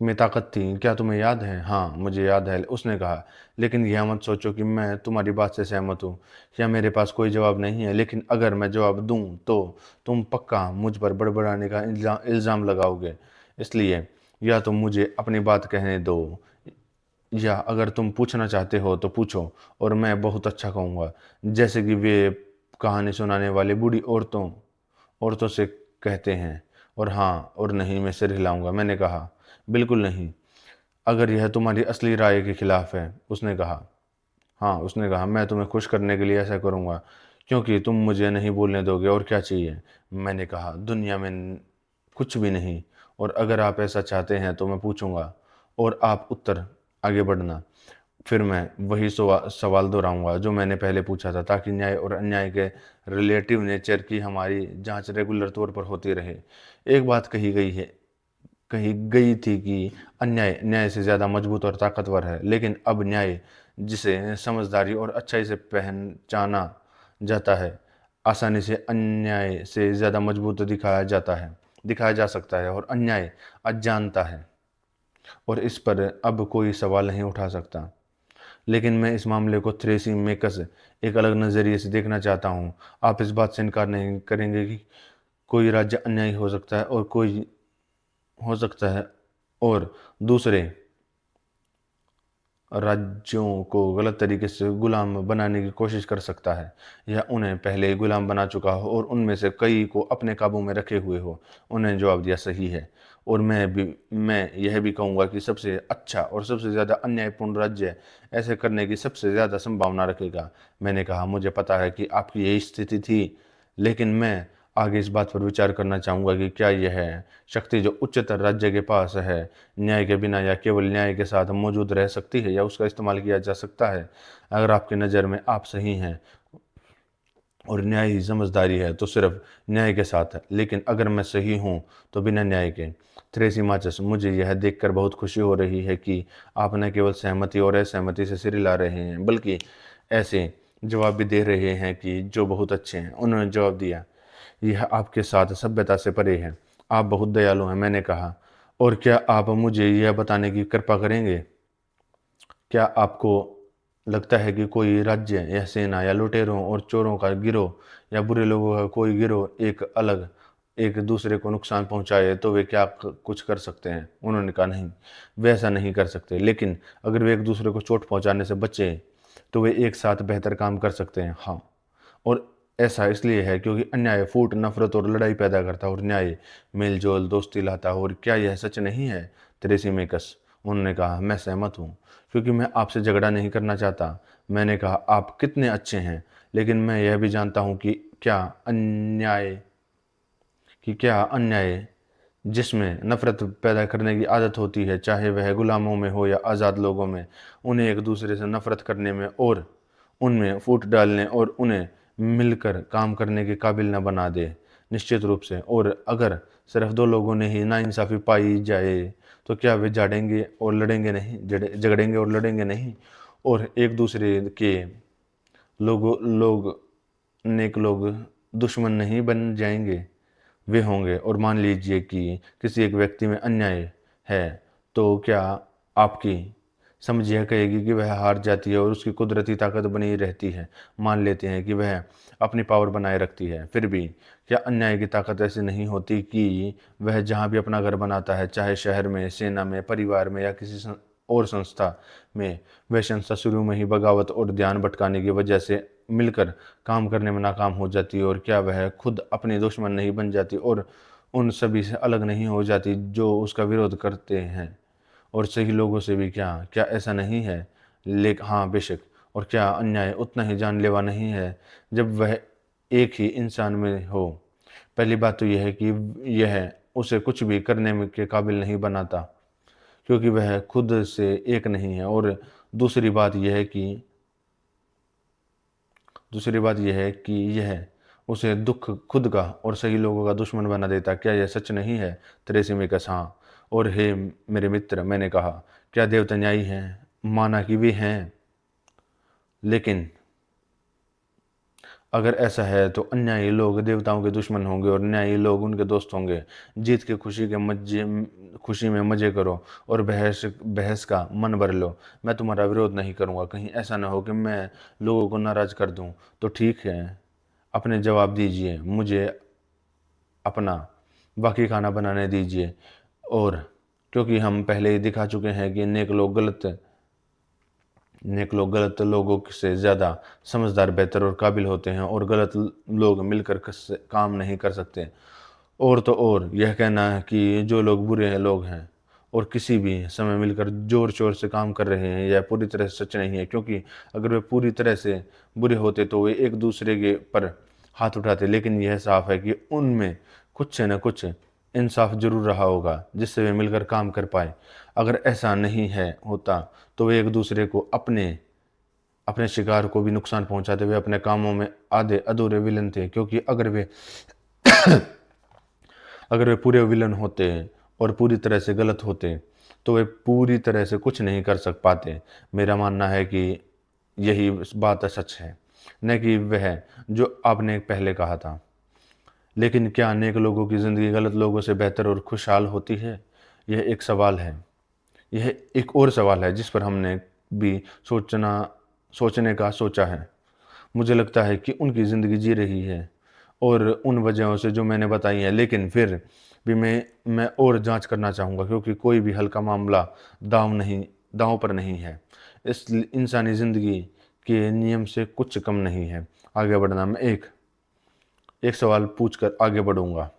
में ताकत थी? क्या तुम्हें याद है? हाँ, मुझे याद है, उसने कहा। लेकिन यह मत सोचो कि मैं तुम्हारी बात से सहमत हूँ या मेरे पास कोई जवाब नहीं है। लेकिन अगर मैं जवाब दूँ तो तुम पक्का मुझ पर बड़बड़ाने का इल्ज़ाम लगाओगे। इसलिए या तुम मुझे अपनी बात कहने दो, या अगर तुम पूछना चाहते हो तो पूछो, और मैं बहुत अच्छा कहूँगा, जैसे कि वे कहानी सुनाने वाली बूढ़ी औरतों से कहते हैं। और हाँ और नहीं में सिर हिलाऊंगा। मैंने कहा, बिल्कुल नहीं, अगर यह तुम्हारी असली राय के खिलाफ है। उसने कहा, हाँ, उसने कहा, मैं तुम्हें खुश करने के लिए ऐसा करूँगा, क्योंकि तुम मुझे नहीं बोलने दोगे। और क्या चाहिए? मैंने कहा, दुनिया में कुछ भी नहीं, और अगर आप ऐसा चाहते हैं तो मैं पूछूंगा, और आप उत्तर आगे बढ़ना। फिर मैं वही सवाल दोहराऊंगा जो मैंने पहले पूछा था, ताकि न्याय और अन्याय के रिलेटिव नेचर की हमारी जांच रेगुलर तौर पर होती रहे। एक बात कही गई थी कि अन्याय न्याय से ज़्यादा मजबूत और ताकतवर है, लेकिन अब न्याय, जिसे समझदारी और अच्छाई से पहचाना जाता है, आसानी से अन्याय से ज़्यादा मजबूत दिखाया जा सकता है। और अन्याय अज्ञानता है, और इस पर अब कोई सवाल नहीं उठा सकता। लेकिन मैं इस मामले को थ्रेसी मेकस एक अलग नज़रिए से देखना चाहता हूँ। आप इस बात से इनकार नहीं करेंगे कि कोई राज्य अन्यायी हो सकता है और दूसरे राज्यों को गलत तरीके से गुलाम बनाने की कोशिश कर सकता है, या उन्हें पहले ही गुलाम बना चुका हो और उनमें से कई को अपने काबू में रखे हुए हो। उन्हें जवाब दिया, सही है। और मैं यह भी कहूँगा कि सबसे अच्छा और सबसे ज़्यादा अन्यायपूर्ण राज्य ऐसे करने की सबसे ज़्यादा संभावना रखेगा। मैंने कहा, मुझे पता है कि आपकी यही स्थिति थी, लेकिन मैं आगे इस बात पर विचार करना चाहूँगा कि क्या यह शक्ति जो उच्चतर राज्य के पास है, न्याय के बिना या केवल न्याय के साथ मौजूद रह सकती है, या उसका इस्तेमाल किया जा सकता है? अगर आपकी नज़र में आप सही हैं और न्याय ही समझदारी है, तो सिर्फ न्याय के साथ है। लेकिन अगर मैं सही हूँ तो बिना न्याय के। थ्रेसी माचस, मुझे यह देखकर बहुत खुशी हो रही है कि आप न केवल सहमति और असहमति से सिर हिला रहे हैं, बल्कि ऐसे जवाब भी दे रहे हैं कि जो बहुत अच्छे हैं। उन्होंने जवाब दिया, यह आपके साथ सभ्यता से परे है। आप बहुत दयालु हैं। मैंने कहा, और क्या आप मुझे यह बताने की कृपा करेंगे, क्या आपको लगता है कि कोई राज्य या सेना या लुटेरों और चोरों का गिरोह या बुरे लोगों का कोई गिरोह एक दूसरे को नुकसान पहुंचाए तो वे क्या कुछ कर सकते हैं? उन्होंने कहा, नहीं, वे ऐसा नहीं कर सकते। लेकिन अगर वे एक दूसरे को चोट पहुंचाने से बचे तो वे एक साथ बेहतर काम कर सकते हैं। हाँ, और ऐसा इसलिए है क्योंकि अन्याय फूट, नफरत और लड़ाई पैदा करता है, और न्याय मेल जोल, दोस्ती लाता है। और क्या यह सच नहीं है? थ्रेसिमेकस। उन्होंने कहा, मैं सहमत हूँ, क्योंकि मैं आपसे झगड़ा नहीं करना चाहता। मैंने कहा, आप कितने अच्छे हैं, लेकिन मैं यह भी जानता हूँ कि क्या अन्याय जिसमें नफ़रत पैदा करने की आदत होती है, चाहे वह गुलामों में हो या आज़ाद लोगों में, उन्हें एक दूसरे से नफ़रत करने में और उनमें फूट डालने और उन्हें मिलकर काम करने के काबिल न बना दे। निश्चित रूप से। और अगर सिर्फ दो लोगों ने ही नाइंसाफ़ी पाई जाए, तो क्या वे झगड़ेंगे और लड़ेंगे नहीं, और एक दूसरे के लोग नेक लोग दुश्मन नहीं बन जाएंगे? वे होंगे। और मान लीजिए कि किसी एक व्यक्ति में अन्याय है, तो क्या आपकी समझ यह कहेगी कि वह हार जाती है और उसकी कुदरती ताकत बनी रहती है? मान लेते हैं कि वह अपनी पावर बनाए रखती है, फिर भी क्या अन्याय की ताकत ऐसी नहीं होती कि वह जहाँ भी अपना घर बनाता है, चाहे शहर में, सेना में, परिवार में या किसी और संस्था में, वह संस्था शुरू में ही बगावत और ध्यान भटकाने की वजह से मिलकर काम करने में नाकाम हो जाती है? और क्या वह खुद अपनी दुश्मन नहीं बन जाती और उन सभी से अलग नहीं हो जाती जो उसका विरोध करते हैं? और सही लोगों से भी क्या क्या ऐसा नहीं है? लेकिन हाँ, बेशक। और क्या अन्याय उतना ही जानलेवा नहीं है जब वह एक ही इंसान में हो? पहली बात तो यह है कि यह उसे कुछ भी करने के काबिल नहीं बनाता, क्योंकि वह खुद से एक नहीं है। और दूसरी बात यह है कि दूसरी बात यह है कि यह उसे दुख खुद का और सही लोगों का दुश्मन बना देता। क्या यह सच नहीं है? थ्रेसिमेकस, हाँ। और हे मेरे मित्र, मैंने कहा, क्या देवता न्यायी हैं? माना कि वे हैं, लेकिन अगर ऐसा है तो अन्यायी लोग देवताओं के दुश्मन होंगे और न्यायी लोग उनके दोस्त होंगे। जीत के खुशी में मजे करो और बहस बहस का मन भर लो। मैं तुम्हारा विरोध नहीं करूँगा। कहीं ऐसा ना हो कि मैं लोगों को नाराज कर दूँ। तो ठीक है, अपने जवाब दीजिए, मुझे अपना बाकी खाना बनाने दीजिए। और क्योंकि हम पहले ही दिखा चुके हैं कि नेक लोग गलत लोगों से ज़्यादा समझदार, बेहतर और काबिल होते हैं, और गलत लोग मिलकर काम नहीं कर सकते। और तो और यह कहना है कि जो लोग बुरे हैं लोग हैं और किसी भी समय मिलकर जोर शोर से काम कर रहे हैं, यह पूरी तरह से सच नहीं है। क्योंकि अगर वे पूरी तरह से बुरे होते तो वे एक दूसरे के पर हाथ उठाते। लेकिन यह साफ है कि उनमें कुछ न कुछ इंसाफ जरूर रहा होगा जिससे वे मिलकर काम कर पाए। अगर ऐसा नहीं है होता तो वे एक दूसरे को अपने अपने शिकार को भी नुकसान पहुंचाते हुए अपने कामों में आधे अधूरे विलन थे। क्योंकि अगर वे पूरे विलन होते और पूरी तरह से गलत होते, तो वे पूरी तरह से कुछ नहीं कर सक पाते। मेरा मानना है कि यही बात सच है, न कि वह जो आपने पहले कहा था। लेकिन क्या अनेक लोगों की ज़िंदगी गलत लोगों से बेहतर और खुशहाल होती है? यह एक सवाल है। यह एक और सवाल है जिस पर हमने भी सोचने का सोचा है। मुझे लगता है कि उनकी ज़िंदगी जी रही है और उन वजहों से जो मैंने बताई हैं। लेकिन फिर भी मैं और जांच करना चाहूँगा, क्योंकि कोई भी हल्का मामला दांव पर नहीं है। इस इंसानी ज़िंदगी के नियम से कुछ कम नहीं है। आगे बढ़ना, मैं एक सवाल पूछकर आगे बढ़ूंगा।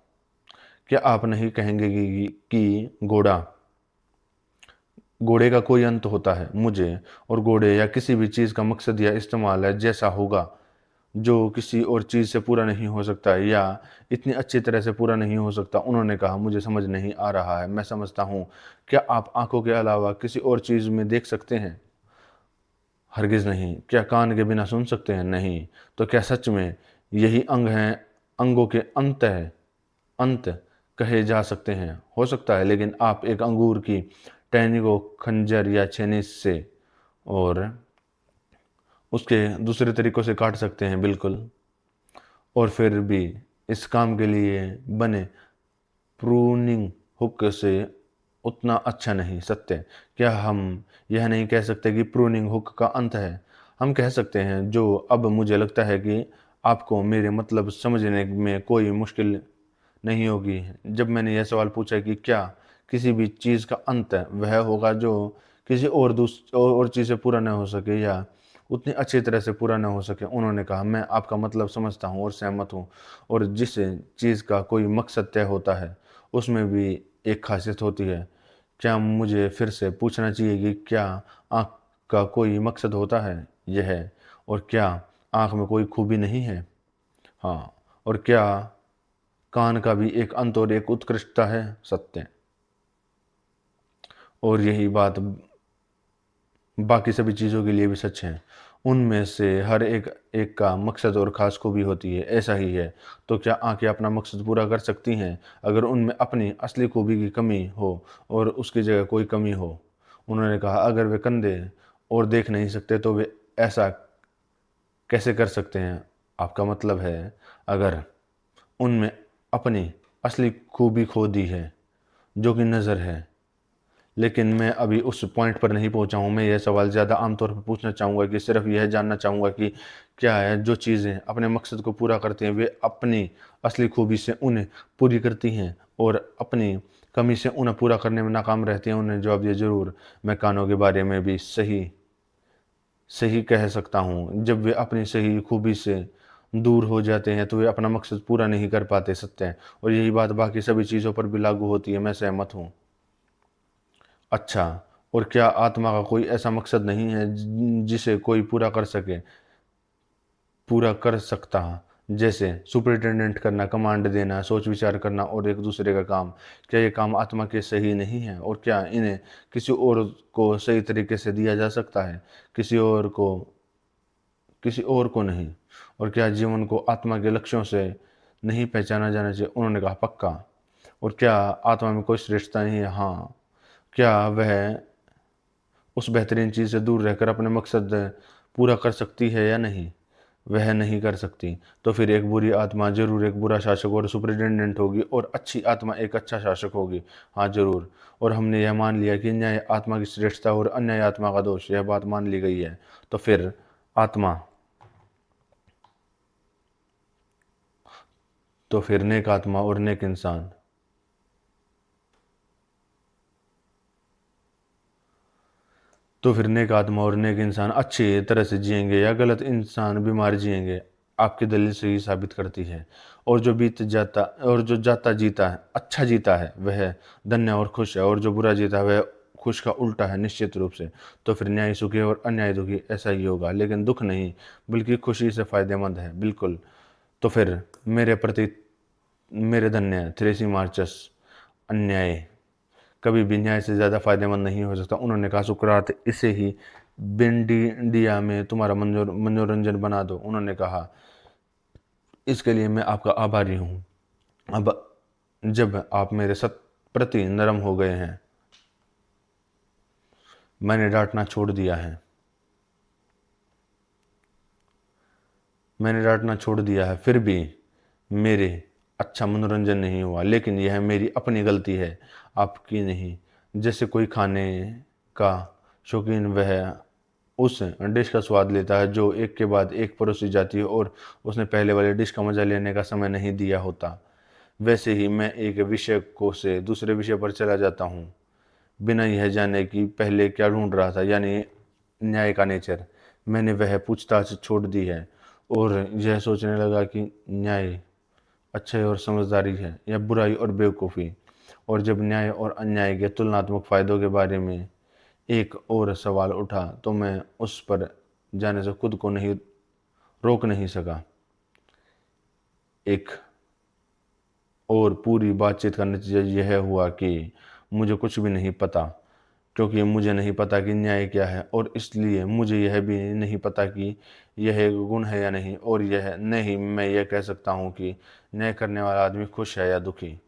क्या आप नहीं कहेंगे कि घोड़े का कोई अंत होता है? मुझे और घोड़े या किसी भी चीज़ का मकसद या इस्तेमाल है जैसा होगा, जो किसी और चीज़ से पूरा नहीं हो सकता या इतनी अच्छी तरह से पूरा नहीं हो सकता। उन्होंने कहा, मुझे समझ नहीं आ रहा है। मैं समझता हूँ। क्या आप आंखों के अलावा किसी और चीज़ में देख सकते हैं? हरगिज़ नहीं। क्या कान के बिना सुन सकते हैं? नहीं। तो क्या सच में यही अंगों के अंत कहे जा सकते हैं? हो सकता है, लेकिन आप एक अंगूर की टहनी को खंजर या छेनी से और उसके दूसरे तरीकों से काट सकते हैं, बिल्कुल। और फिर भी इस काम के लिए बने प्रूनिंग हुक से उतना अच्छा नहीं। सत्य, क्या हम यह नहीं कह सकते कि प्रूनिंग हुक का अंत है? हम कह सकते हैं। जो अब मुझे लगता है कि आपको मेरे मतलब समझने में कोई मुश्किल नहीं होगी। जब मैंने यह सवाल पूछा कि क्या किसी भी चीज़ का अंत वह होगा जो किसी और चीज़ से पूरा न हो सके या उतनी अच्छी तरह से पूरा न हो सके, उन्होंने कहा, मैं आपका मतलब समझता हूँ और सहमत हूँ। और जिस चीज़ का कोई मकसद तय होता है, उसमें भी एक खासियत होती है क्या मुझे फिर से पूछना चाहिए कि क्या आँख का कोई मकसद होता है? यह। और क्या आँख में कोई खूबी नहीं है? हाँ। और क्या कान का भी एक अंत और एक उत्कृष्टता है? सत्य। और यही बात बाकी सभी चीज़ों के लिए भी सच है। उनमें से हर एक एक का मकसद और ख़ास खूबी होती है, ऐसा ही है। तो क्या आँखें अपना मकसद पूरा कर सकती हैं, अगर उनमें अपनी असली खूबी की कमी हो और उसकी जगह कोई कमी हो? उन्होंने कहा, अगर वे कंधे और देख नहीं सकते तो वे ऐसा कैसे कर सकते हैं? आपका मतलब है, अगर उनमें अपनी असली खूबी खो दी है, जो कि नज़र है। लेकिन मैं अभी उस पॉइंट पर नहीं पहुंचा हूं। मैं यह सवाल ज़्यादा आमतौर पर पूछना चाहूँगा कि सिर्फ यह जानना चाहूँगा कि क्या है जो चीज़ें अपने मकसद को पूरा करती हैं वे अपनी असली खूबी से उन्हें पूरी करती हैं, और अपनी कमी से उन्हें पूरा करने में नाकाम रहती हैं? उन्हें जवाब दिया, ज़रूर। मैं कानों के बारे में भी सही सही कह सकता हूँ। जब वे अपनी सही खूबी से दूर हो जाते हैं तो वे अपना मकसद पूरा नहीं कर पाते। सत्य है। और यही बात बाकी सभी चीज़ों पर भी लागू होती है। मैं सहमत हूँ। अच्छा। और क्या आत्मा का कोई ऐसा मकसद नहीं है जिसे कोई पूरा कर सकता है? जैसे सुपरिटेंडेंट करना, कमांड देना, सोच विचार करना और एक दूसरे का काम। क्या ये काम आत्मा के सही नहीं है? और क्या इन्हें किसी और को सही तरीके से दिया जा सकता है? किसी और को किसी और को नहीं। और क्या जीवन को आत्मा के लक्ष्यों से नहीं पहचाना जाना चाहिए? उन्होंने कहा, पक्का। और क्या आत्मा में कोई श्रेष्ठता नहीं है? हाँ। क्या वह उस बेहतरीन चीज़ से दूर रहकर अपने मकसद पूरा कर सकती है या नहीं? वह नहीं कर सकती। तो फिर एक बुरी आत्मा ज़रूर एक बुरा शासक और सुपरिटेंडेंट होगी, और अच्छी आत्मा एक अच्छा शासक होगी। हाँ, ज़रूर। और हमने यह मान लिया कि न्याय आत्मा की श्रेष्ठता और अन्याय आत्मा का दोष, यह बात मान ली गई है। तो फिर आत्मा तो फिर नेक आत्मा और नेक इंसान तो फिर नेक आत्मा और नेक इंसान अच्छी तरह से जिएंगे या गलत इंसान बीमार जिएंगे? आपकी दलील से ही साबित करती है। और जो जाता जीता है, अच्छा जीता है, वह धन्य और खुश है, और जो बुरा जीता है वह खुश का उल्टा है, निश्चित रूप से। तो फिर न्याय सुखी और अन्याय दुखी, ऐसा ही होगा। लेकिन दुख नहीं, बल्कि खुशी से फायदेमंद है। बिल्कुल। तो फिर मेरे प्रति मेरे धन्य थ्रेसी मार्चस, अन्याय कभी भी न्याय से ज़्यादा फायदेमंद नहीं हो सकता। उन्होंने कहा, सुकरात, इसे ही बेंडिंडिया में तुम्हारा मनोरंजन बना दो। उन्होंने कहा, इसके लिए मैं आपका आभारी हूँ। अब जब आप मेरे सत प्रति नरम हो गए हैं, मैंने डांटना छोड़ दिया है, फिर भी मेरे अच्छा मनोरंजन नहीं हुआ। लेकिन यह मेरी अपनी गलती है, आपकी नहीं। जैसे कोई खाने का शौकीन, वह उस डिश का स्वाद लेता है जो एक के बाद एक परोसी जाती है, और उसने पहले वाले डिश का मजा लेने का समय नहीं दिया होता, वैसे ही मैं एक विषय को से दूसरे विषय पर चला जाता हूँ, बिना यह जाने कि पहले क्या ढूंढ रहा था, यानी न्याय का नेचर। मैंने वह पूछताछ छोड़ दी है और यह सोचने लगा कि न्याय अच्छाई और समझदारी है या बुराई और बेवकूफ़ी। और जब न्याय और अन्याय के तुलनात्मक फ़ायदों के बारे में एक और सवाल उठा, तो मैं उस पर जाने से खुद को नहीं रोक नहीं सका। एक और पूरी बातचीत का नतीजा यह हुआ कि मुझे कुछ भी नहीं पता, क्योंकि मुझे नहीं पता कि न्याय क्या है, और इसलिए मुझे यह भी नहीं पता कि यह एक गुण है या नहीं। और यह नहीं, मैं यह कह सकता हूँ कि न्याय करने वाला आदमी खुश है या दुखी।